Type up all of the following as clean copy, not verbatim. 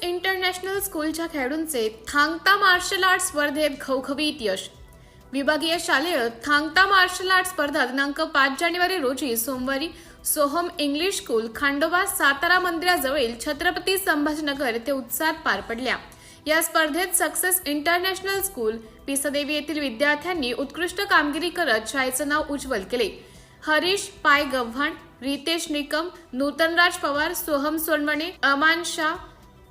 International स्कूलच्या खेळाडूंचे Thangta marshal art स्पर्धेत घवघवीत यश। विभागीय शालेय थांगता मार्शल आर्ट स्पर्धा दिनांक 5 जानेवारी रोजी सोमवारी सोहम इंग्लिश स्कूल खांडोबा सातारा मंदिराजवळील छत्रपती संभाजीनगर येथे उत्साहात पार पडल्या। या स्पर्धेत सक्सेस इंटरनॅशनल स्कूल पिसदेवी येथील विद्यार्थ्यांनी उत्कृष्ट कामगिरी करत शाळेचे नाव उज्ज्वल केले। हरीश पाय गव्हाण, रितेश निकम, नूतनराज पवार, सोहम सोनवणे, अमान शाह,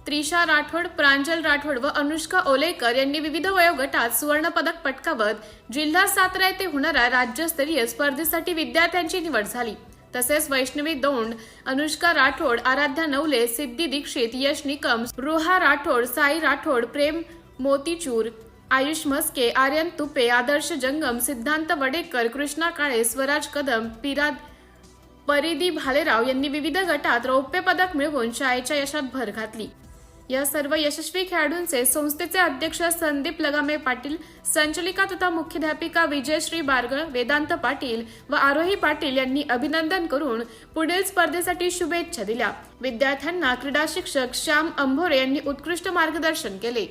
त्रिशा राठोड, प्रांजल राठोड व अनुष्का ओलेकर यांनी विविध वयोगटात सुवर्ण पदक पटकावत जिल्हा सातारा येथे होणाऱ्या राज्यस्तरीय स्पर्धेसाठी विद्यार्थ्यांची निवड झाली। तसेच वैष्णवी दोंड, अनुष्का राठोड, आराध्या नवले, सिद्धी दीक्षित, यश निकम, रोहा राठोड, साई राठोड, प्रेम मोतीचूर, आयुष मस्के, आर्यन तुपे, आदर्श जंगम, सिद्धांत वडेकर, कृष्णा काळे, स्वराज कदम, परिधी भालेराव यांनी विविध गटात रौप्य पदक मिळवून शाळेच्या यशात भर घातली। या सर्व यशस्वी खेळाडूंचे संस्थेचे अध्यक्ष संदीप लगामे पाटील, संचालिका तथा मुख्याध्यापिका विजयश्री बारगळ, वेदांत पाटील व आरोही पाटील यांनी अभिनंदन करून पुढील स्पर्धेसाठी शुभेच्छा दिल्या। विद्यार्थ्यांना क्रीडा शिक्षक श्याम अंभोरे यांनी उत्कृष्ट मार्गदर्शन केले।